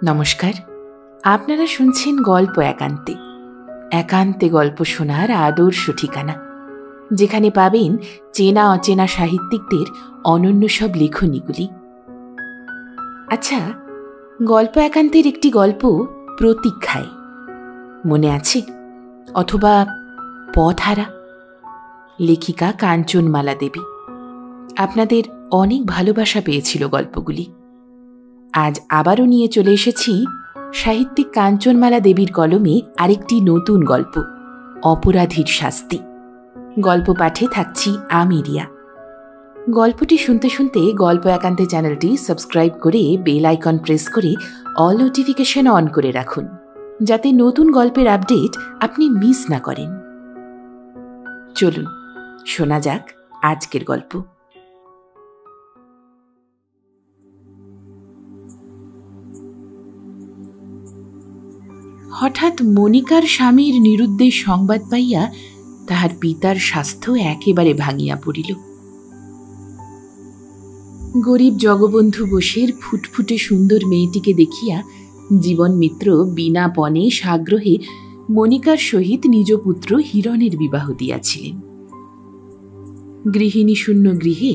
নমস্কার, আপনারা শুনছেন গল্প একান্তে। একান্তে গল্প শোনার আদর্শ ঠিকানা, যেখানে পাবেন চেনা অচেনা সাহিত্যিকদের অনন্য সব লেখনীগুলি। আচ্ছা, গল্প একান্তের একটি গল্প প্রতীক্ষায় মনে আছে? অথবা পথহারা? লেখিকা কাঞ্চনমালা দেবী। আপনাদের অনেক ভালোবাসা পেয়েছিল গল্পগুলি। আজ আবারও নিয়ে চলে এসেছি সাহিত্যিক কাঞ্চনমালা দেবীর কলমে আরেকটি নতুন গল্প, অপরাধীর শাস্তি। গল্প পাঠে থাকছি আমি রিয়া। গল্পটি শুনতে শুনতে গল্প একান্তে চ্যানেলটি সাবস্ক্রাইব করে বেল আইকন প্রেস করে অল নোটিফিকেশন অন করে রাখুন, যাতে নতুন গল্পের আপডেট আপনি মিস না করেন। চলুন শোনা যাক আজকের গল্প। হঠাৎ মনিকার স্বামীর নিরুদ্দেশ সংবাদ পাইয়া তাহার পিতার স্বাস্থ্য একেবারে ভাঙিয়া পড়িল। গরিব জগবন্ধু বোসের ফুটফুটে সুন্দর মেয়েটিকে দেখিয়া জীবন মিত্র বিনা পণে সাগ্রহে মনিকার সহিত নিজ পুত্র হিরণের বিবাহ দিয়াছিলেন। গৃহিণী শূন্য গৃহে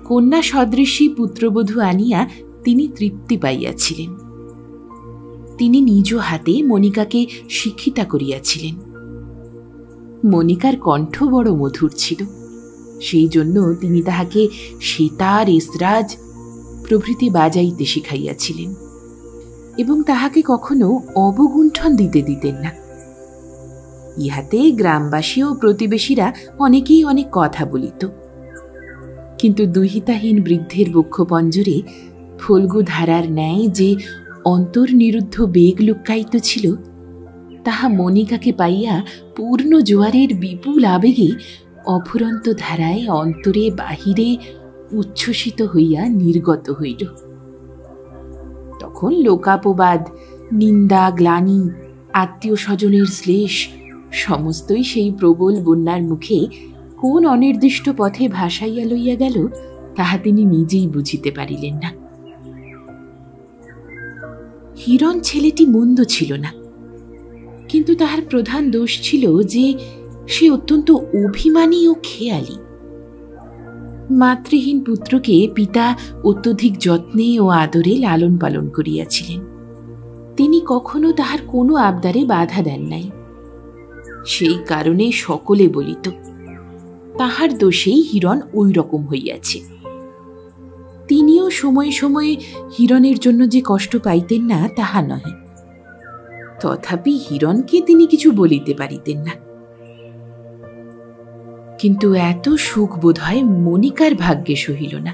কন্যা সদৃশী পুত্রবধূ আনিয়া তিনি তৃপ্তি পাইয়াছিলেন। তিনি নিজ হাতে মনিকাকে শিক্ষিতা করিয়াছিলেন। মনিকার কণ্ঠ বড় মধুর ছিল, সেই জন্য তিনি তাহাকে সেতার, এসরাজ প্রভৃতি বাজাইতে শিখাইয়াছিলেন এবং তাহাকে কখনো অবগুণ্ঠন দিতে দিতেন না। ইহাতে গ্রামবাসী ও প্রতিবেশীরা অনেকেই অনেক কথা বলিত, কিন্তু দুহিতাহীন বৃদ্ধের বক্ষপঞ্জরে ফল্গু ধারার ন্যায় যে অন্তর্নিরুদ্ধ বেগ লুক্কায়িত ছিল, তাহা মনিকাকে পাইয়া পূর্ণ জোয়ারের বিপুল আবেগে অফুরন্ত ধারায় অন্তরে বাহিরে উচ্ছ্বসিত হইয়া নির্গত হইল। তখন লোকাপবাদ, নিন্দা, গ্লানি, আত্মীয় স্বজনের শ্লেষ সমস্তই সেই প্রবল বন্যার মুখে কোন অনির্দিষ্ট পথে ভাসাইয়া লইয়া গেল তাহা তিনি নিজেই বুঝিতে পারিলেন না। হিরণ ছেলেটি মন্দ ছিল না, কিন্তু তাহার প্রধান দোষ ছিল যে সে অত্যন্ত অভিমানী ও খেয়ালি। মাতৃহীন পুত্রকে পিতা অত্যধিক যত্নে ও আদরে লালন পালন করিয়াছিলেন। তিনি কখনো তাহার কোনো আবদারে বাধা দেন নাই। সেই কারণে সকলে বলিত, তাহার দোষেই হিরণ ওই রকম হইয়াছে। তিনিও সময়ে সময়ে হিরণের জন্য যে কষ্ট পাইতেন না তাহা নহে, তথাপি হিরণকে তিনি কিছু বলিতে পারিতেন না। কিন্তু এত সুখ বোধ হয় মনিকার ভাগ্যে সহিল না।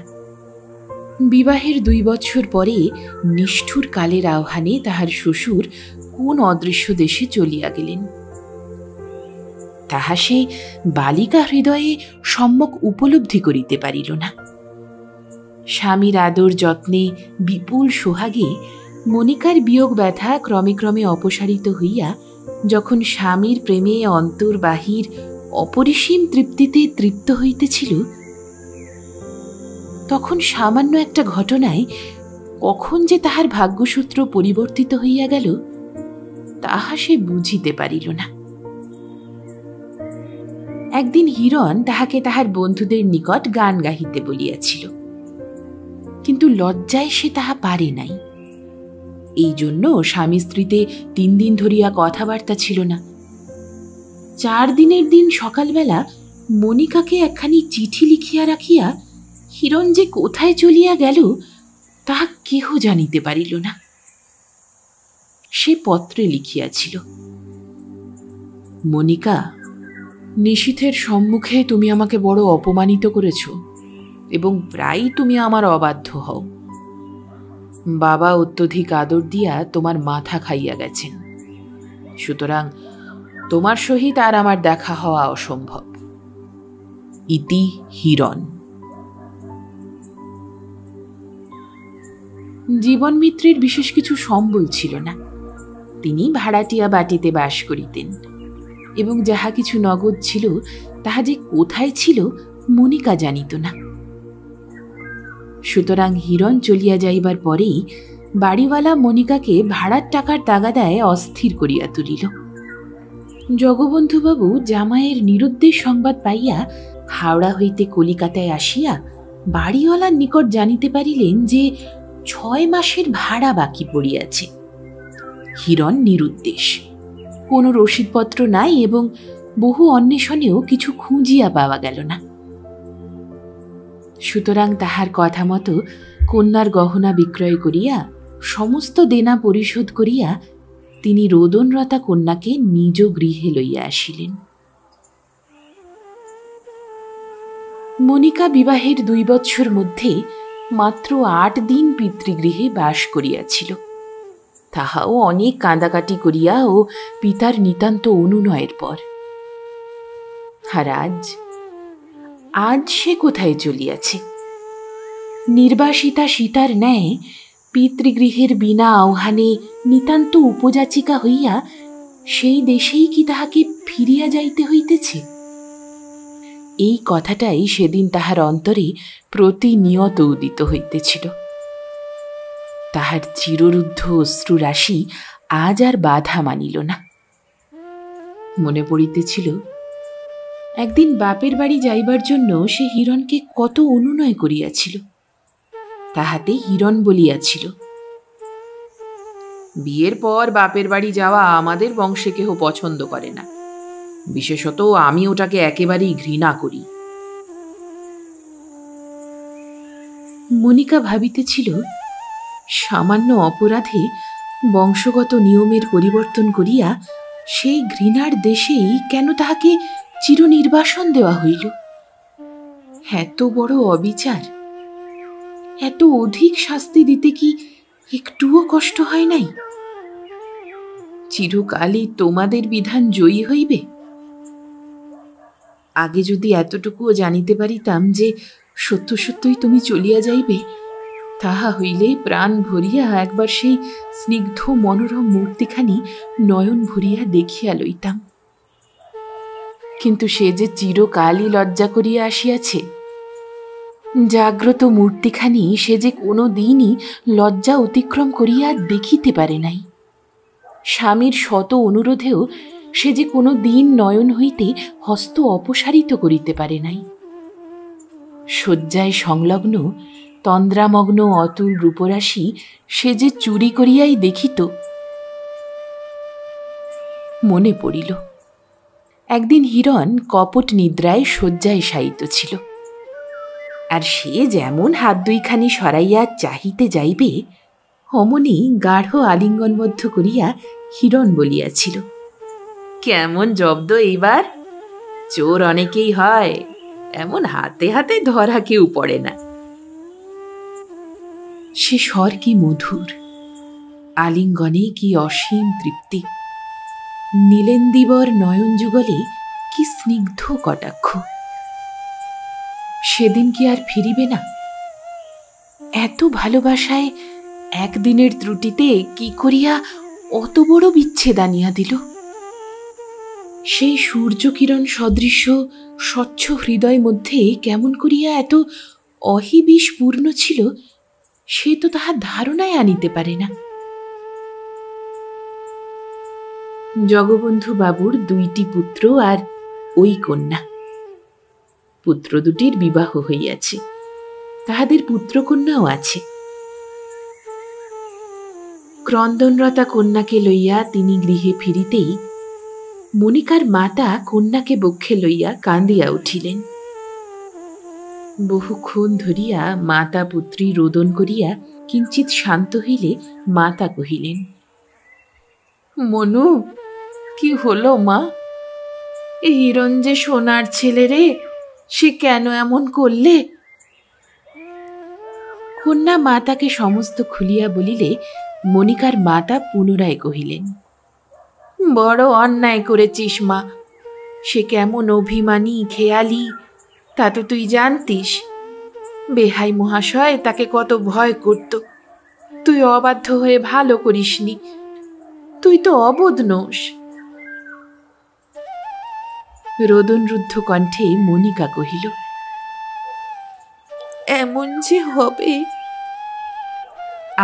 বিবাহের 2 বৎসর পরে নিষ্ঠুর কালের আহ্বানে তাহার শ্বশুর কোন অদৃশ্য দেশে চলিয়া গেলেন। তাহা সে বালিকা হৃদয়ে সম্যক উপলব্ধি করিতে পারিল না। স্বামীর আদর যত্নে বিপুল সোহাগে মনিকার বিয়োগ ব্যথা ক্রমে ক্রমে অপসারিত হইয়া যখন স্বামীর প্রেমে অন্তর বাহির অপরিসীম তৃপ্তিতে তৃপ্ত হইতেছিল, তখন সামান্য একটা ঘটনায় কখন যে তাহার ভাগ্যসূত্র পরিবর্তিত হইয়া গেল তাহা সে বুঝিতে পারিল না। একদিন হিরণ তাহাকে তাহার বন্ধুদের নিকট গান গাহিতে বলিয়াছিল, কিন্তু লজ্জায় সে তাহা পারে নাই। এই জন্য স্বামী স্ত্রীতে 3 দিন ধরিয়া কথাবার্তা ছিল না। 4 দিনের দিন সকালবেলা মনিকাকে একখানি চিঠি লিখিয়া রাখিয়া হিরণ যে কোথায় চলিয়া গেল তাহা কেহ জানিতে পারিল না। সে পত্রে লিখিয়াছিল, মনিকা, নিশীথের সম্মুখে তুমি আমাকে বড় অপমানিত করেছ এবং প্রায় তুমি আমার অবাধ্য হও। বাবা অত্যধিক আদর দিয়া তোমার মাথা খাইয়া গেছেন, সুতরাং তোমার সহিত আর আমার দেখা হওয়া অসম্ভব। ইতি হিরণ। জীবন মিত্রের বিশেষ কিছু সম্বল ছিল না। তিনি ভাড়াটিয়া বাটিতে বাস করিতেন এবং যাহা কিছু নগদ ছিল তাহা যে কোথায় ছিল মনিকা জানিত না। সুতরাং হিরণ চলিয়া যাইবার পরেই বাড়িওয়ালা মনিকাকে ভাড়ার টাকার তাগাদায় অস্থির করিয়া তুলিল। জগবন্ধুবাবু জামাইয়ের নিরুদ্দেশ সংবাদ পাইয়া হাওড়া হইতে কলিকাতায় আসিয়া বাড়িওয়ালার নিকট জানিতে পারিলেন যে 6 মাসের ভাড়া বাকি পড়িয়াছে। হিরণ নিরুদ্দেশ, কোনো রসিদপত্র নাই এবং বহু অন্বেষণেও কিছু খুঁজিয়া পাওয়া গেল না। সুতরাং তাহার কথা মতো কন্যার গহনা বিক্রয় করিয়া সমস্ত দেনা পরিশোধ করিয়া তিনি রোদনরতা কন্যাকে নিজ গৃহে লইয়া আসিলেন। মনিকা বিবাহের 2 বৎসর মধ্যে মাত্র 8 দিন পিতৃগৃহে বাস করিয়াছিল, তাহাও অনেক কাঁদাকাটি করিয়া ও পিতার নিতান্ত অনুনয়ের পর। আর আজ সে কোথায় চলিয়াছে? নির্বাসিতা সীতার ন্যায় পিতৃগৃহের বিনা আহ্বানে নিতান্ত উপযাচিকা হইয়া সেই দেশেই কি তাহাকে ফিরিয়া যাইতে হইতেছে? এই কথাটাই সেদিন তাহার অন্তরে প্রতিনিয়ত উদিত হইতেছিল। তাহার চিররুদ্ধ অশ্রুরাশি আজ আর বাধা মানিল না। মনে পড়িতেছিল একদিন বাপের বাড়ি যাইবার জন্য সে হিরণকে কত অনুনয় করিয়াছিল। তাহাতে হিরণ বলিয়াছিল, বিয়ের পর বাপের বাড়ি যাওয়া আমাদের বংশে কেহ পছন্দ করে না, বিশেষত আমি ওটাকে একেবারেই ঘৃণা করি। মনিকা ভাবিতেছিল সামান্য অপরাধে বংশগত নিয়মের পরিবর্তন করিয়া সেই ঘৃণার দেশেই কেন তাহাকে চিরনির্বাসন দেওয়া হইল। এত বড় অবিচার, এত অধিক শাস্তি দিতে কি একটুও কষ্ট হয় নাই? চিরকালই তোমাদের বিধান জয়ী হইবে। আগে যদি এতটুকুও জানিতে পারিতাম যে সত্য সত্যই তুমি চলিয়া যাইবে, তাহা হইলে প্রাণ ভরিয়া একবার সেই স্নিগ্ধ মনোরম মূর্তিখানি নয়ন ভরিয়া দেখিয়া লইতাম। কিন্তু সে যে চিরকালই লজ্জা করিয়া আসিয়াছে। জাগ্রত মূর্তিখানি সে যে কোনো দিনই লজ্জা অতিক্রম করিয়া দেখিতে পারে নাই। স্বামীর শত অনুরোধেও সে যে কোনো দিন নয়ন হইতে হস্ত অপসারিত করিতে পারে নাই। শয্যায় সংলগ্ন তন্দ্রামগ্ন অতুল রূপরাশি সে যে চুরি করিয়াই দেখিত। মনে পড়িল একদিন হিরণ কপট নিদ্রায় শয্যায় শায়িত ছিল, আর সে যেমন হাত দুইখানি সরাইয়া চাহিতে যাইবে, অমনি গাঢ় আলিঙ্গনবদ্ধ করিয়া হিরণ বলিয়াছিল, কেমন জব্দ এইবার? চোর অনেকেই হয়, এমন হাতে হাতে ধরা কেউ পড়ে না। সে স্বর কি মধুর, আলিঙ্গনে কি অসীম তৃপ্তি, নীলেন্দিবর নয়ন যুগলে কি স্নিগ্ধ কটাক্ষ। সেদিন কি আর ফিরিবে না? এত ভালোবাসায় একদিনের ত্রুটিতে কি করিয়া অত বড় বিচ্ছেদ আনিয়া দিল? সেই সূর্যকিরণ সদৃশ্য স্বচ্ছ হৃদয় মধ্যে কেমন করিয়া এত অহিবিষ পূর্ণ ছিল, সে তো তাহার ধারণায় আনিতে পারে না। জগবন্ধু বাবুর 2টি পুত্র আর ওই কন্যা। পুত্র দুটির বিবাহ হইয়াছে, তাহাদের পুত্রকন্যাও আছে। ক্রন্দনরতা কন্যাকে লইয়া তিনি গৃহে ফিরিতেই মনিকার মাতা কন্যাকে বক্ষে লইয়া কান্দিয়া উঠিলেন। বহুক্ষণ ধরিয়া মাতা পুত্রী রোদন করিয়া কিঞ্চিৎ শান্ত হইলে মাতা কহিলেন, মনু, কি হলো মা? এই হিরণ যে সোনার ছেলে রে, সে কেন এমন করলে? কন্যা মাতাকে সমস্ত খুলিয়া বলিলে মনিকার মাতা পুনরায় কহিলেন, বড় অন্যায় করেছিস মা। সে কেমন অভিমানী খেয়ালি তা তো তুই জানতিস। বেহাই মহাশয় তাকে কত ভয় করত। তুই অবাধ্য হয়ে ভালো করিসনি, তুই তো অবোধ নোস। রোদনরুদ্ধ কণ্ঠে মনিকা কহিল, এমন যে হবে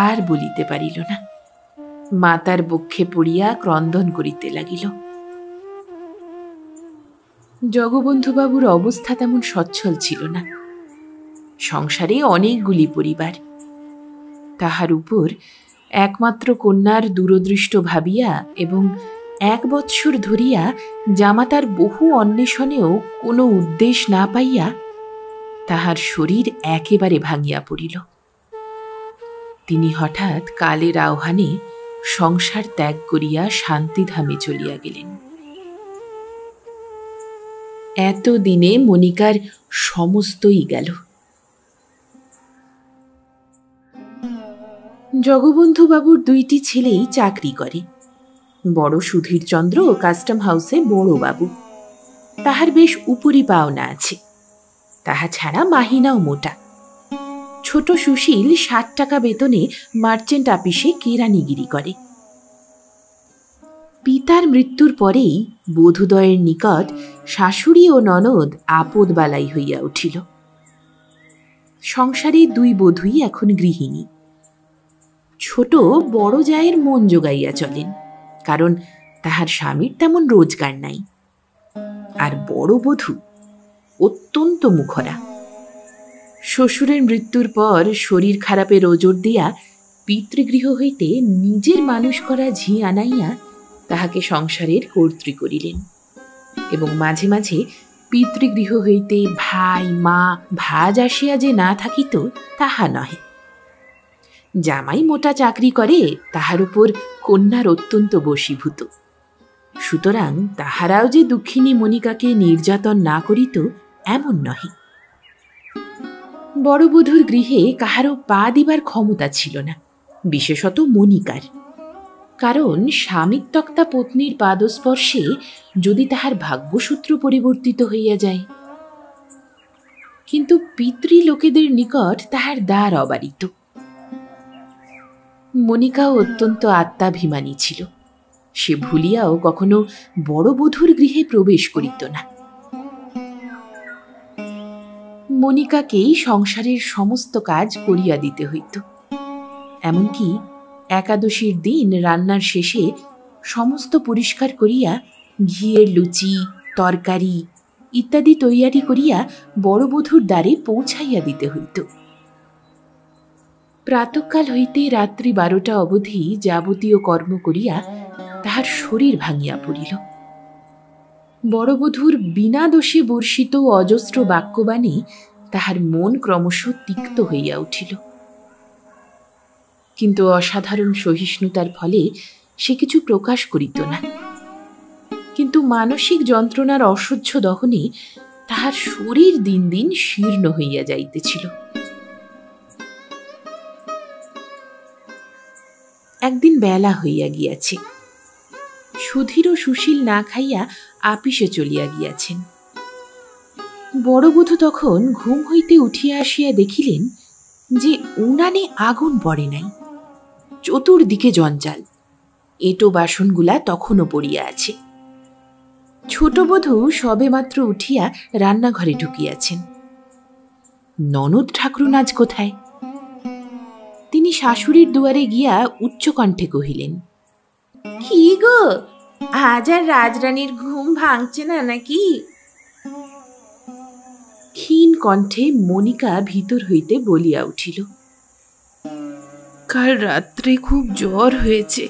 আর বলিতে পারিল না। মাতার বক্ষে পড়িয়া ক্রন্দন করিতে লাগিল। জগবন্ধুবাবুর অবস্থা তেমন সচ্ছল ছিল না। সংসারে অনেকগুলি পরিবার, তাহার উপর একমাত্র কন্যার দূরদৃষ্ট ভাবিয়া এবং 1 বৎসর ধরিয়া জামাতার বহু অন্বেষণেও কোনো উদ্দেশ না পাইয়া তাহার শরীর একেবারে ভাঙিয়া পড়িল। তিনি হঠাৎ কালের আহ্বানে সংসার ত্যাগ করিয়া শান্তিধামে চলিয়া গেলেন। এতদিনে মনিকার সমস্তই গেল। জগবন্ধুবাবুর 2টি ছেলেই চাকরি করে। বড় সুধীরচন্দ্র কাস্টম হাউসে বড় বাবু, তাহার বেশ উপরি পাওনা আছে। তাহা ছাড়া মাহিনাও মোটা। ছোট সুশীল 60 টাকা বেতনে মার্চেন্ট আপিসে কেরানিগিরি করে। পিতার মৃত্যুর পরেই বধূদ্বয়ের নিকট শাশুড়ি ও ননদ আপদ বালাই হইয়া উঠিল। সংসারে 2 বধূই এখন গৃহিণী। ছোট বড় জায়ের মন জোগাইয়া চলেন, কারণ তাহার স্বামীর তেমন রোজগার নাই। আর বড় বধূ অত্যন্ত মুখরা। শ্বশুরের মৃত্যুর পর শরীর খারাপের ওজর দিয়া পিতৃগৃহ হইতে নিজের মানুষ করা ঝি আনাইয়া তাহাকে সংসারের কর্ত্রী করিলেন, এবং মাঝে মাঝে পিতৃগৃহ হইতে ভাই মা ভাজ আসিয়া যে না থাকিত তাহা নহে। জামাই মোটা চাকরি করে, তাহার উপর কন্যার অত্যন্ত বশীভূত। সুতরাং তাহারাও যে দুঃখিনী মনিকাকে নির্যাতন না করিত এমন নহে। বড় বধূর গৃহে কাহারও পা দিবার ক্ষমতা ছিল না, বিশেষত মনিকার। কারণ স্বামীর তক্তা পত্নীর পাদস্পর্শে যদি তাহার ভাগ্যসূত্র পরিবর্তিত হইয়া যায়। কিন্তু পিতৃলোকেদের নিকট তাহার দ্বার অবারিত। মনিকাও অত্যন্ত আত্মাভিমানী ছিল। সে ভুলিয়াও কখনো বড় বধূর গৃহে প্রবেশ করিত না। মনিকাকেই সংসারের সমস্ত কাজ করিয়া দিতে হইত। এমনকি একাদশীর দিন রান্নার শেষে সমস্ত পরিষ্কার করিয়া ঘিয়ের লুচি তরকারি ইত্যাদি তৈয়ারি করিয়া বড় বধূর দ্বারে পৌঁছাইয়া দিতে হইত। প্রাতঃকাল হইতে রাত্রি 12টা অবধি যাবতীয় কর্ম করিয়া তাহার শরীর ভাঙিয়া পড়িল। বড় বধূর বিনা দোষে বর্ষিত অজস্র বাক্যবাণী তাহার মন ক্রমশ তিক্ত হইয়া উঠিল। কিন্তু অসাধারণ সহিষ্ণুতার ফলে সে কিছু প্রকাশ করিত না। কিন্তু মানসিক যন্ত্রণার অসহ্য দহনে তাহার শরীর দিন দিন শীর্ণ হইয়া যাইতেছিল। একদিন বেলা হইয়া গিয়াছে। সুধীর ও সুশীল না খাইয়া আপিসে চলিয়া গিয়াছেন। বড় বধূ তখন ঘুম হইতে উঠিয়া আসিয়া দেখিলেন যে উনানে আগুন পড়ে নাই, চতুর্দিকে জঞ্জাল। এঁটো বাসনগুলা তখনও পড়িয়া আছে। ছোট বধূ সবেমাত্র উঠিয়া রান্নাঘরে ঢুকিয়াছেন। ননদ ঠাকুরুন আজ কোথায়? তিনি শাশুড়ির দুয়ারে গিয়া উচ্চকণ্ঠে কহিলেন, কি গো, আজ আর রাজরানীর ঘুম ভাঙছে না নাকি? ক্ষীণ কণ্ঠে মনিকা ভিতর হইতে বলিয়া উঠিল, কাল রাত্রে খুব জ্বর হয়েছে,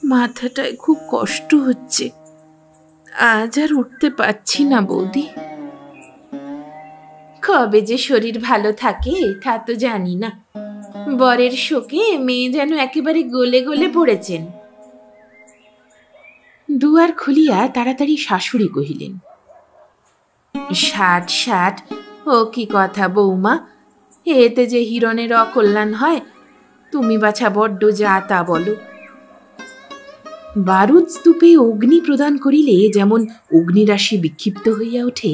মাথাটায় খুব কষ্ট হচ্ছে, আজ আর উঠতে পারছি না বৌদি। কবে যে শরীর ভালো থাকে তা তো জানি না। বরের শোকে মেয়ে যেন একেবারে গলে গলে পড়েছেন। দুয়ার খুলিয়া তাড়াতাড়ি শাশুড়ি কহিলেন, 60 ও কি কথা বৌমা, এতে যে হিরণের অকল্যাণ হয়, তুমি বাছা বড্ড যা তা বলো। বারুদ স্তূপে অগ্নি প্রদান করিলে যেমন অগ্নিরাশি বিক্ষিপ্ত হইয়া ওঠে,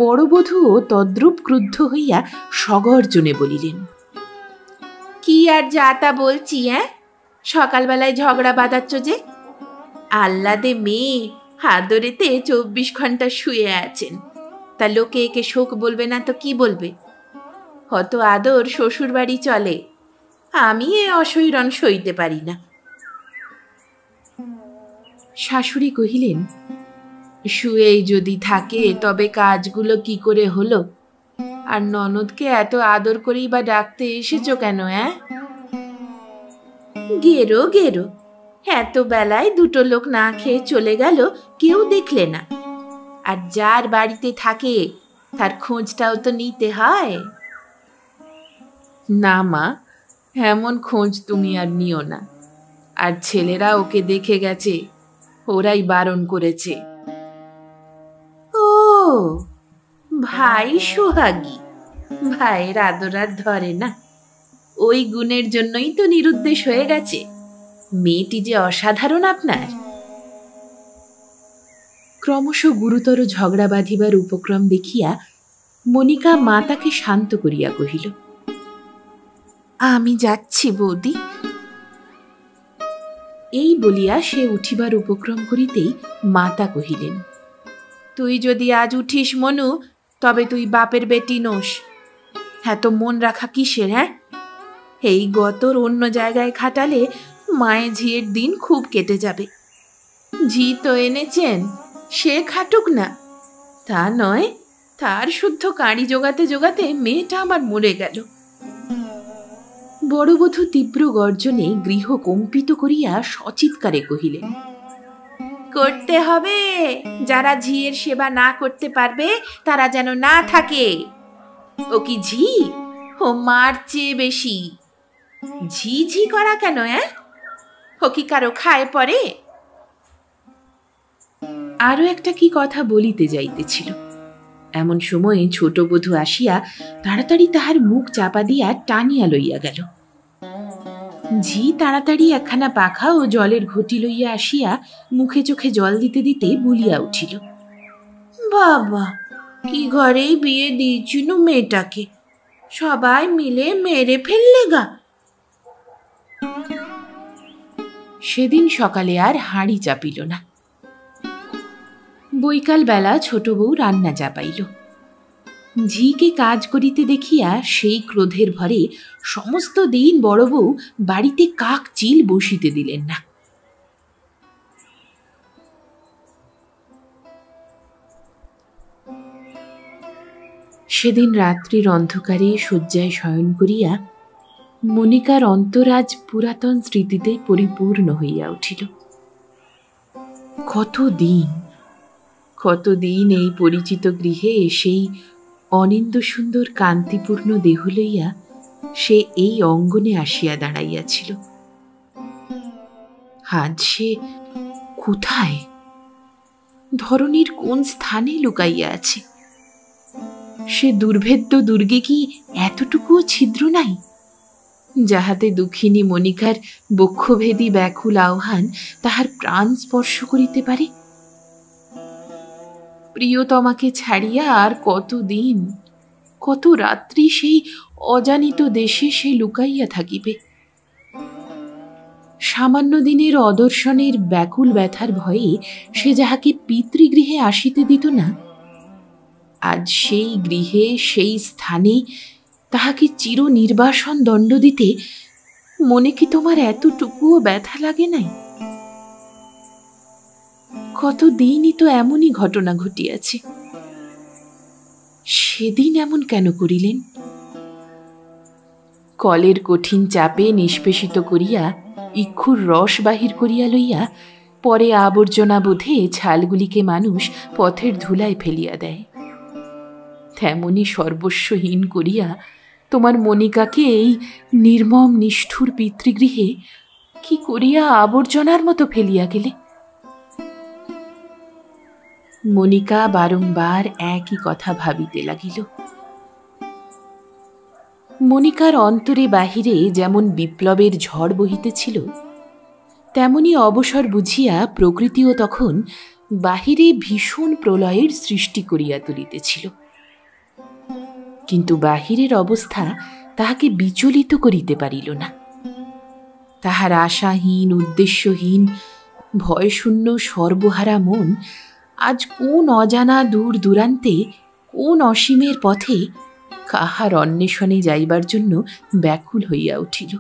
বড় বধূও তদ্রূপ ক্রুদ্ধ হইয়া সগর্জনে বলিলেন, কি আর যা তা বলছি? সকালবেলায় ঝগড়া বাঁধাচ্ছ যে? আহ্লাদে মেয়ে হাদরেতে 24 ঘন্টা শুয়ে আছেন, তা লোকে একে শোক বলবে না তো কি বলবে? কত আদর শ্বশুর বাড়ি চলে, আমি এ অসৈরণ সইতে পারি না। শাশুড়ি কহিলেন, শুয়েই যদি থাকে তবে কাজগুলো কি করে হলো? আর ননদকে এত আদর করেই বা ডাকতে এসেছো কেন? গেরো গেরো, এত বেলায় দুটো লোক না খেয়ে চলে গেল, কেউ দেখলে না। আর যার বাড়িতে থাকে তার খোঁজটাও তো নিতে হয়। না মা, এমন খোঁজ তুমি আর নিও না। আর ছেলেরা ওকে দেখে গেছে, ওরাই বারণ করেছে। ও ভাই সোহাগী, ভাইয়ের আদর আর ধরে না। ওই গুণের জন্যই তো নিরুদ্দেশ হয়ে গেছে। মেয়েটি যে অসাধারণ আপনার। ক্রমশ গুরুতর ঝগড়া বাঁধিবার উপক্রম দেখিয়া মনিকা মাতাকে শান্ত করিয়া কহিল, আমি যাচ্ছি বৌদি। এই বলিয়া সে উঠিবার উপক্রম করিতেই মাতা কহিলেন, তুই যদি আজ উঠিস মনু, তবে তুই বাপের বেটি নোস। এত মন রাখা কিসের? এই গতর অন্য জায়গায় খাটালে মায়ে ঝিয়ের দিন খুব কেটে যাবে। ঝি তো এনেছেন, সে খাটুক না। তা নয়, তার শুদ্ধ কাঁড়ি জোগাতে জোগাতে মেয়েটা আমার মরে গেল। বড়বধূ তীব্র গর্জনে গৃহ কম্পিত করিয়া সচিৎকারে কহিলেন, করতে হবে। যারা ঝিয়ের সেবা না করতে পারবে তারা যেন না থাকে। ও কি ঝি? ও মার চেয়ে বেশি। ঝি ঝি করা কেন? ও কি কারো খায় পরে? আরো একটা কি কথা বলিতে যাইতেছিল, এমন সময়ে ছোট বধূ আসিয়া তাড়াতাড়ি তাহার মুখ চাপা দিয়া টানিয়া লইয়া গেল। ঝি তাড়াতাড়ি একখানা পাখা ও জলের ঘটি লইয়া আসিয়া মুখে চোখে জল দিতে দিতে বলিয়া উঠিল, বাবা, কি ঘরেই বিয়ে দিয়েছিল মেয়েটাকে, সবাই মিলে মেরে ফেললে গা। সেদিন সকালে আর হাঁড়ি চাপিল না। বৈকাল বেলা ছোট বউ রান্না চাপাইল। ঝিকে কাজ করিতে দেখিয়া সেই ক্রোধের ভরে সমস্ত দিন বড় বউ বাড়িতে কাক চিল বসিতে দিলেন না। সেদিন রাত্রির অন্ধকারে শয্যায় শয়ন করিয়া মনিকার অন্তরাজ পুরাতন স্মৃতিতে পরিপূর্ণ হইয়া উঠিল। কতদিন এই পরিচিত গৃহে সেই অনিন্দ সুন্দর কান্তিপূর্ণ দেহ লইয়া সে এই অঙ্গনে আসিয়া দাঁড়াইয়াছিল। আজ সে কোথায়? ধরণীর কোন স্থানে লুকাইয়া আছে? সে দুর্ভেদ্য দুর্গে কি এতটুকুও ছিদ্র নাই, যাহাতে দুঃখিনী মনিকার বক্ষভেদী ব্যাকুল আহ্বান তাহার প্রাণ স্পর্শ করিতে পারে? প্রিয়তমাকে ছাড়িয়া আর কতদিন, কত রাত্রি সেই অজানিত দেশে সে লুকাইয়া থাকিবে? সামান্য দিনের অদর্শনের ব্যাকুল ব্যথার ভয়ে সে যাহাকে পিতৃগৃহে আসিতে দিত না, আজ সেই গৃহে সেই স্থানে তাহাকে চির নির্বাসন দণ্ড দিতে মনে কি তোমার এতটুকুও ব্যথা লাগে নাই? কতদিনই তো এমনই ঘটনা ঘটিয়াছে। সেদিন এমন কেন করিলেন? কলের কঠিন চাপে নিষ্পেষিত করিয়া ইক্ষুর রস বাহির করিয়া লইয়া পরে আবর্জনা বোধে ছালগুলিকে মানুষ পথের ধুলায় ফেলিয়া দেয়, তেমনি সর্বস্বহীন করিয়া তোমার মনিকাকে এই নির্মম নিষ্ঠুর পিতৃগৃহে কি করিয়া আবর্জনার মতো ফেলিয়া গেলে? মনিকা বারংবার একই কথা ভাবিতে লাগিল। মনিকার অন্তরে বাহিরে যেমন বিপ্লবের ঝড় বহিতেছিল, তেমনি অবসর বুঝিয়া প্রকৃতিও তখন বাহিরে ভীষণ প্রলয়ের সৃষ্টি করিয়া তুলিতেছিল। কিন্তু বাহিরের অবস্থা তাহাকে বিচলিত করিতে পারিল না। তাহার আশাহীন, উদ্দেশ্যহীন, ভয়শূন্য সর্বহারা মন আজ কোন অজানা দূর দূরান্তে, কোন অসীমের পথে কাহার অন্বেষণে যাইবার জন্য ব্যাকুল হইয়া উঠিল।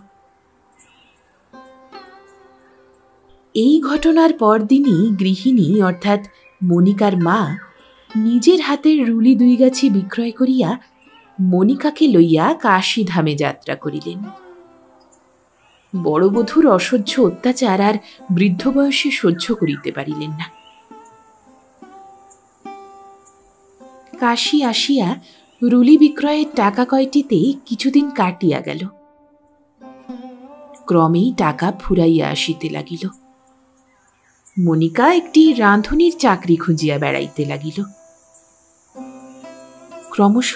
এই ঘটনার পরদিনই গৃহিণী অর্থাৎ মনিকার মা নিজের হাতের রুলি 2 গাছি বিক্রয় করিয়া মনিকাকে লইয়া কাশীধামে যাত্রা করিলেন। বড়বধূর অসহ্য অত্যাচার আর বৃদ্ধ বয়সে সহ্য করিতে পারিলেন না। কাশী আসিয়া রুলি বিক্রয়ের টাকা কয়টিতে কিছুদিন কাটিয়া গেল। ক্রমেই টাকা ফুরাইয়া আসিতে লাগিল। মনিকা একটি রাঁধুনির চাকরি খুঁজিয়া বেড়াইতে লাগিল। ক্রমশ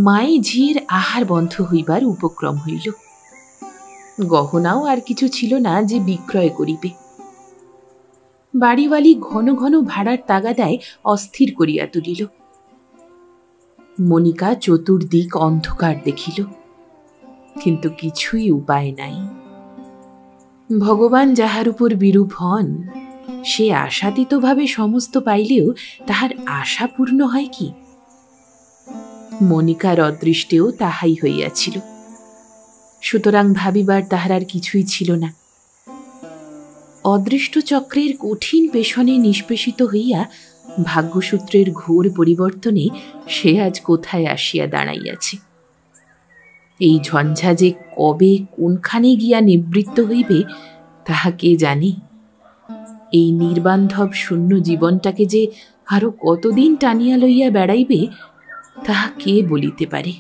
মায়ে ঝিয়ের আহার বন্ধ হইবার উপক্রম হইল। গহনাও আর কিছু ছিল না যে বিক্রয় করিবে। বাড়িওয়ালি ঘন ঘন ভাড়ার তাগাদায় অস্থির করিয়া তুলিল। মনিকা চতুর্দিক অন্ধকার দেখিল, কিন্তু কিছুই উপায় নাই। ভগবান যাহার উপর বিরূপ হন, সে আশাতীতভাবে সমস্ত পাইলেও তাহার আশা পূর্ণ হয় কি? মনিকার অদৃষ্টেও তাহাই হইয়াছিল। সুতরাং ভাবিবার তাহার আর কিছুই ছিল না। অদৃষ্ট চক্রের কঠিন পেশনে নিষ্পেষিত হইয়া ভাগ্যসূত্রের ঘোর পরিবর্তনে সে আজ কোথায় আসিয়া দাঁড়াইয়াছে। এই ঝঞ্ঝা যে কবে কোনখানে গিয়া নিবৃত্ত হইবে তাহা কে জানে। এই নির্বান্ধব শূন্য জীবনটাকে যে আরো কতদিন টানিয়া লইয়া বেড়াইবে তাহা কে বলিতে পারে।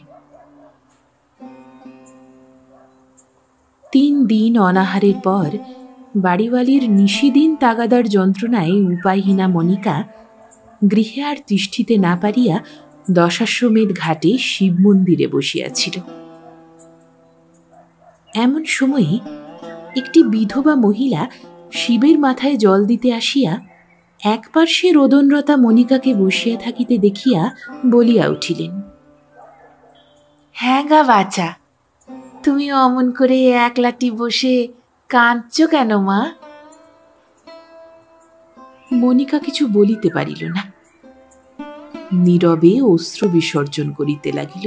3 দিন অনাহারের পর বাড়িওয়ালির নিশিদিন তাগাদার যন্ত্রণায় উপায়হীনা মনিকা গৃহে আর তিষ্ঠিতে না পারিয়া দশাশ্বমেধ ঘাটে শিব মন্দিরে বসিয়াছিল। এমন সময়ে একটি বিধবা মহিলা শিবের মাথায় জল দিতে আসিয়া একপার্শ্বে রোদনরতা মনিকাকে বসিয়া থাকিতে দেখিয়া বলিয়া উঠিলেন, হ্যাঁ গা বাচা, তুমি অমন করে একলাটি বসে কাঁদছ কেন মা? মনিকা কিছু বলিতে পারিল না। নীরবে অশ্রু বিসর্জন করিতে লাগিল।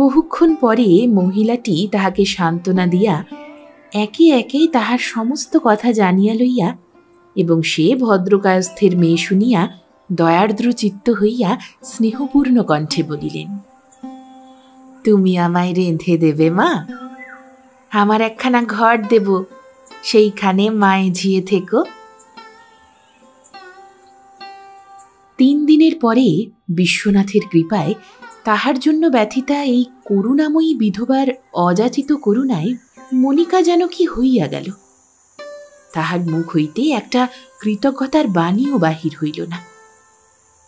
বহুক্ষণ পরে মহিলাটি তাহাকে সান্ত্বনা দিয়া একে একে তাহার সমস্ত কথা জানিয়া লইয়া এবং সে ভদ্রকায়স্থের মেয়ে শুনিয়া দয়ার্দ্র চিত্ত হইয়া স্নেহপূর্ণ কণ্ঠে বলিলেন, তুমি আমায় রেঁধে দেবে মা? আমার একখানা ঘর দেব, সেইখানে মায়ে ঝিয়ে থেকো। 3 দিনের পরে বিশ্বনাথের কৃপায় তাহার জন্য ব্যথিতা এই করুণাময়ী বিধবার অযাচিত করুণায় মনিকা যেন কি হইয়া গেল। তাহার মুখ হইতে একটা কৃতজ্ঞতার বাণীও বাহির হইল না।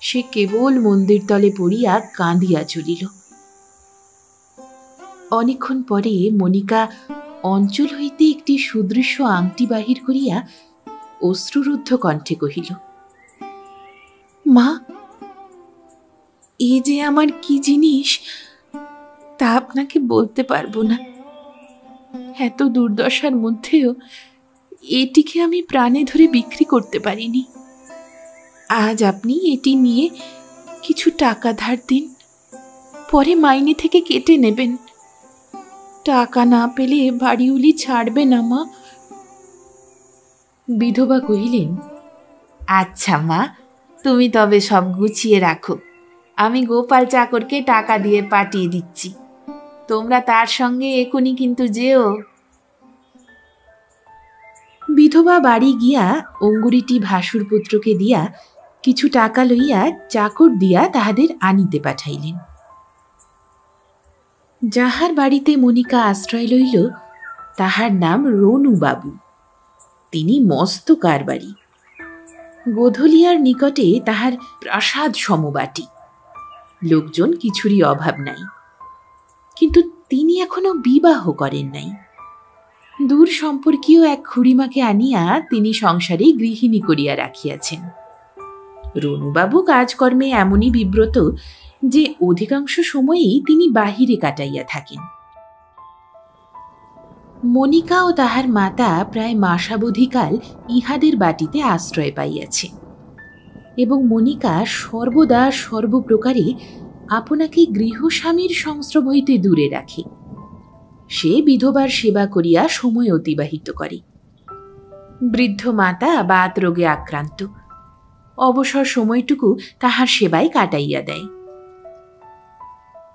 সে কেবল মন্দির তলে পড়িয়া কাঁদিয়া চলিল। অনেকক্ষণ পরে মনিকা অঞ্চল হইতে একটি সুদৃশ্য আংটি বাহির করিয়া অশ্রুরুদ্ধ কণ্ঠে কহিল, মা, এ যে আমার কি জিনিস তা আপনাকে বলতে পারবো না। এত দুর্দশার মধ্যেও এটিকে আমি প্রাণে ধরে বিক্রি করতে পারিনি। আজ আপনি এটি নিয়ে কিছু টাকা ধার দিন, পরে মাইনে থেকে কেটে নেবেন। টাকা না পেলে বাড়িউলি ছাড়বে না মা। বিধবা কহিলেন, আচ্ছা মা, তুমি তবে সব গুছিয়ে রাখো, আমি গোপাল চাকরকে টাকা দিয়ে পাঠিয়ে দিচ্ছি। তোমরা তার সঙ্গে এখনই কিন্তু যেও। বিধবা বাড়ি গিয়া অঙ্গুরিটি ভাসুরপুত্রকে দিয়া কিছু টাকা লইয়া চাকর দিয়া তাহাদের আনিতে পাঠাইলেন। যাহার বাড়িতে মনিকা আশ্রয় লইল তাহার নাম রনুবাবু। তিনি মস্ত কারবারি। গোধলিয়ার নিকটে তাহার প্রাসাদ সমবাটি। লোকজন কিছুরই অভাব নাই, কিন্তু তিনি এখনো বিবাহ করেন নাই। দূর সম্পর্কীয় এক খুড়িমাকে আনিয়া তিনি সংসারে গৃহিণী করিয়া রাখিয়াছেন। রনুবাবু কাজকর্মে এমনই বিব্রত যে অধিকাংশ সময়েই তিনি বাহিরে কাটাইয়া থাকেন। মনিকা ও তাহার মাতা প্রায় মাসাবধিকাল ইহাদের বাটিতে আশ্রয় পাইয়াছে এবং মনিকা সর্বদা সর্বপ্রকারে আপনাকে গৃহস্বামীর সংস্রব হইতে দূরে রাখে। সে বিধবার সেবা করিয়া সময় অতিবাহিত করে। বৃদ্ধ মাতা বাত রোগে আক্রান্ত, অবসর সময়টুকু তাহার সেবায় কাটাইয়া দেয়।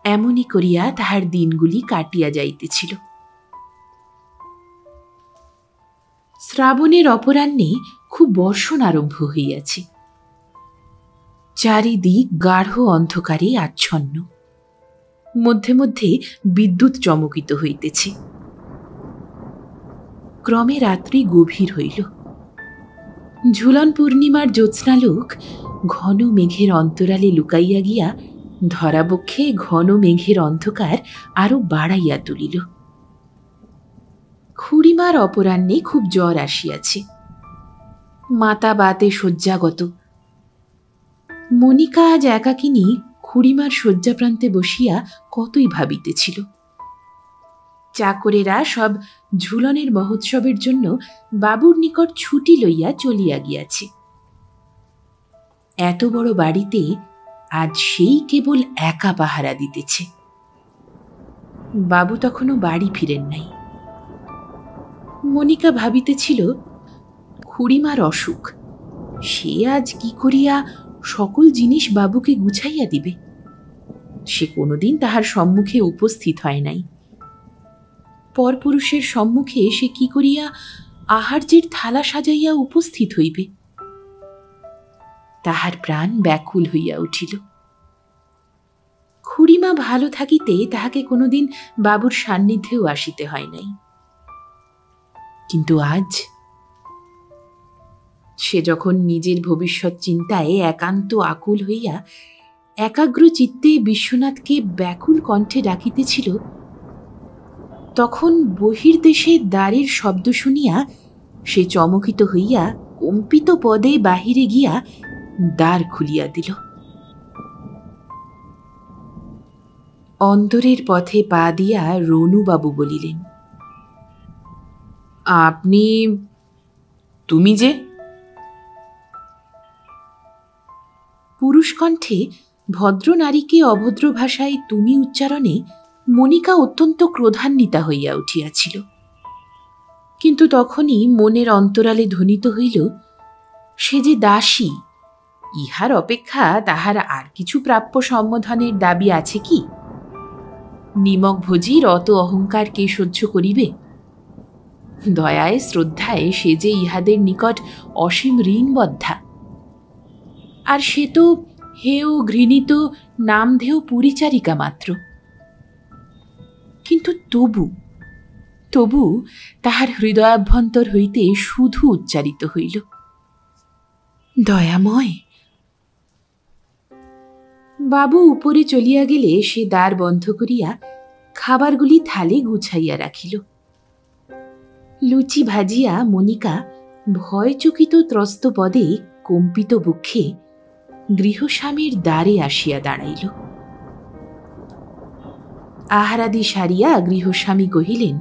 এমনি করিয়া তাহার দিনগুলি কাটিয়া যাইতেছিল। শ্রাবণের অপরাহ্নে খুব বর্ষণ আরম্ভ হইয়াছে। চারিদিক গাঢ় অন্ধকারে আচ্ছন্ন, মধ্যে মধ্যে বিদ্যুৎ চমকিত হইতেছে। ক্রমে রাত্রি গভীর হইল। ঝুলন পূর্ণিমার জ্যোৎস্নালোক ঘন মেঘের অন্তরালে লুকাইয়া গিয়া ধরাবক্ষে ঘন মেঘের অন্ধকার আরো বাড়াইয়া তুলিল। খুড়িমার অপরাহ্নে খুব জ্বর আসিয়াছে। মাতা বাতে শয্যাগত। মনিকা আজ একাকিনী খুড়িমার শয্যাপ্রান্তে বসিয়া কতই ভাবিতেছিল। চাকরেরা সব ঝুলনের মহোৎসবের জন্য বাবুর নিকট ছুটি লইয়া চলিয়া গিয়াছে। এত বড় বাড়িতে আজ সেই কেবল একা পাহারা দিতেছে। বাবু তখনও বাড়ি ফিরেন নাই। মনিকা ভাবিতেছিল, খুড়িমার অসুখ, সে আজ কি করিয়া সকল জিনিস বাবুকে গুছাইয়া দিবে? সে কোনোদিন তাহার সম্মুখে উপস্থিত হয় নাই। পরপুরুষের সম্মুখে সে কি করিয়া আহার্যের থালা সাজাইয়া উপস্থিত হইবে? তাহার প্রাণ ব্যাকুল হইয়া উঠিল। খুড়িমা ভালো থাকিতে তাহাকে কোনোদিন বাবুর সান্নিধ্যেও আসিতে হয় নাই, কিন্তু আজ সে যখন নিজের ভবিষ্যৎ চিন্তায় একান্ত আকুল হইয়া একাগ্র চিত্তে বিশ্বনাথকে ব্যাকুল কণ্ঠে ডাকিতেছিল, তখন বহির্দেশে দ্বারের শব্দ শুনিয়া সে চমকিত হইয়া কম্পিত পদে বাহিরে গিয়া দ্বার খুলিয়া দিল। অন্তরের পথে পা দিয়া রনুবাবু বলিলেন, আপনি? তুমি যে? পুরুষকণ্ঠে ভদ্র নারীকে অভদ্র ভাষায় তুমি উচ্চারণে মনিকা অত্যন্ত ক্রোধান্বিতা হইয়া উঠিয়াছিল। কিন্তু তখনই মনের অন্তরালে ধ্বনিত হইল, সে যে দাসী, ইহার অপেক্ষা তাহার আর কিছু প্রাপ্য সম্বোধনের দাবি আছে কি? নিমক ভোজির অত অহংকার কে সহ্য করিবে? দয়ায় শ্রদ্ধায় সে যে ইহাদের নিকট অসীম ঋণবদ্ধা, আর সে তো হেয় ঘৃণিত নামধেয় পরিচারিকা মাত্র। কিন্তু তবু তাহার হৃদয়াভ্যন্তর হইতে শুধু উচ্চারিত হইল, দয়াময়। বাবু উপরে চলিয়া গেলে সে দ্বার বন্ধ করিয়া খাবারগুলি থালে গুছাইয়া রাখিল। লুচি ভাজিয়া মনিকা ভয়চকিত ত্রস্ত পদে কম্পিত বক্ষে গৃহস্বামীর দ্বারে আসিয়া দাঁড়াইল। আহারাদি সারিয়া গৃহস্বামী কহিলেন,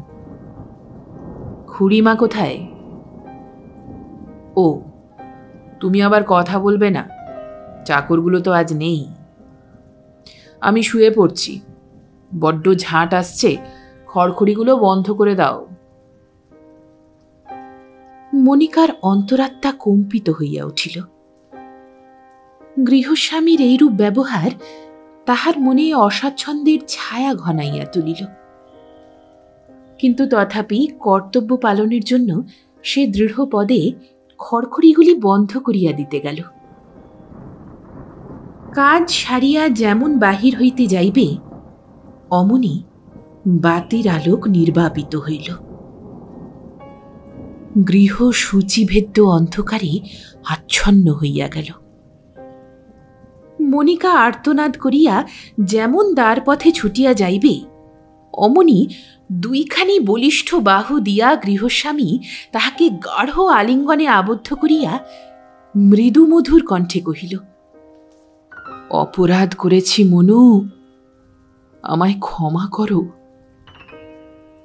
খুড়িমা কোথায়? ও, তুমি আবার কথা বলবে না? চাকরগুলো তো আজ নেই। আমি শুয়ে পড়ছি, বড্ড ঝাঁট আসছে, খড়খড়িগুলো বন্ধ করে দাও। মনিকার অন্তরাত্মা কম্পিত হইয়া উঠিল। গৃহস্বামীর এইরূপ ব্যবহার তাহার মনে অস্বাচ্ছন্দ্যের ছায়া ঘনাইয়া তুলিল। কিন্তু তথাপি কর্তব্য পালনের জন্য সে দৃঢ় পদে খড়খড়িগুলি বন্ধ করিয়া দিতে গেল। কাজ সারিয়া যেমন বাহির হইতে যাইবে, অমনি বাতির আলোক নির্বাপিত হইল। গৃহ সূচিভেদ্য অন্ধকারে আচ্ছন্ন হইয়া গেল। মনিকা আর্তনাদ করিয়া যেমন দ্বার পথে ছুটিয়া যাইবে, অমনি দুইখানি বলিষ্ঠ বাহু দিয়া গৃহস্বামী তাহাকে গাঢ় আলিঙ্গনে আবদ্ধ করিয়া মৃদুমধুর কণ্ঠে কহিল, অপরাধ করেছি মনু, আমায় ক্ষমা করো।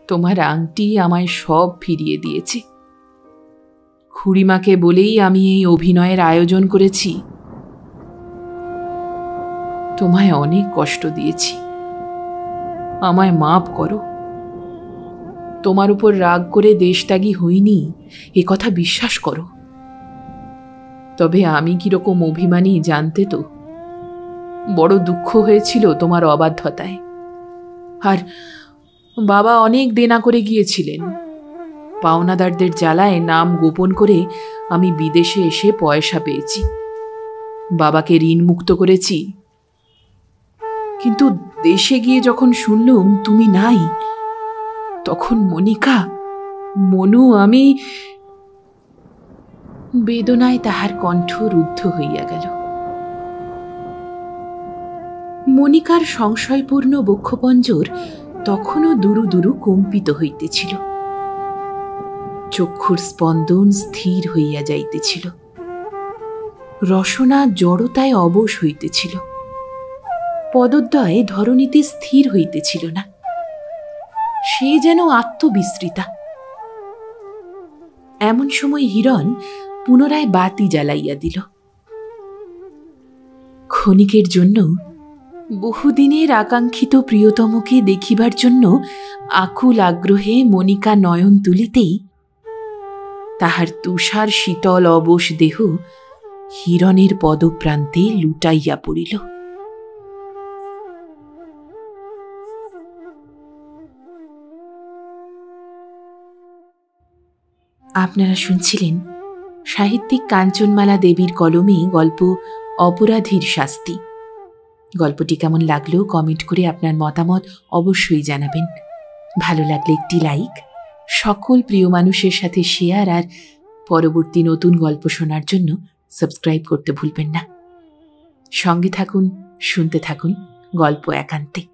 তোমার আংটি আমায় সব ফিরিয়ে দিয়েছে। খুড়িমাকে বলেই আমি এই অভিনয়ের আয়োজন করেছি। তোমায় অনেক কষ্ট দিয়েছি, আমায় মাপ করো। তোমার উপর রাগ করে দেশত্যাগী হইনি এ কথা বিশ্বাস করো। তবে আমি কিরকম অভিমানী জানতে তো। বড় দুঃখ হয়েছিল তোমার অবাধ্যতায়। আর বাবা অনেক দেনা করে গিয়েছিলেন। পাওনাদারদের জ্বালায় নাম গোপন করে আমি বিদেশে এসে পয়সা পেয়েছি, বাবাকে ঋণ মুক্ত করেছি। কিন্তু দেশে গিয়ে যখন শুনলুম তুমি নাই, তখন মনিকা, মনু, আমি। বেদনায় তাহার কণ্ঠ রুদ্ধ হইয়া গেল। মনিকার সংশয়পূর্ণ বক্ষপঞ্জর তখনও দুরু দুরু কম্পিত হইতেছিল। চক্ষুর স্পন্দন স্থির হইয়া যাইতেছিল। রসনা জড়তায় অবশ হইতেছিল। পদদ্বয় ধরণীতে স্থির হইতেছিল না। সে যেন আত্মবিস্মৃতা। এমন সময় হিরণ পুনরায় বাতি জ্বালাইয়া দিল। ক্ষণিকের জন্য, বহুদিনের আকাঙ্ক্ষিত প্রিয়তমকে দেখিবার জন্য আকুল আগ্রহে মনিকা নয়ন তুলিতেই তাহার তুষার শীতল অবশ দেহ হিরণের পদপ্রান্তে লুটাইয়া পড়িল। আপনারা শুনছিলেন সাহিত্যিক কাঞ্চনমালা দেবীর কলমে গল্প অপরাধীর শাস্তি। গল্পটি কেমন লাগলো কমেন্ট করে আপনার মতামত অবশ্যই জানাবেন। ভালো লাগলে একটি লাইক, সকল প্রিয় মানুষের সাথে শেয়ার, আর পরবর্তী নতুন গল্প শোনার জন্য সাবস্ক্রাইব করতে ভুলবেন না। সঙ্গে থাকুন, শুনতে থাকুন গল্প একান্তে।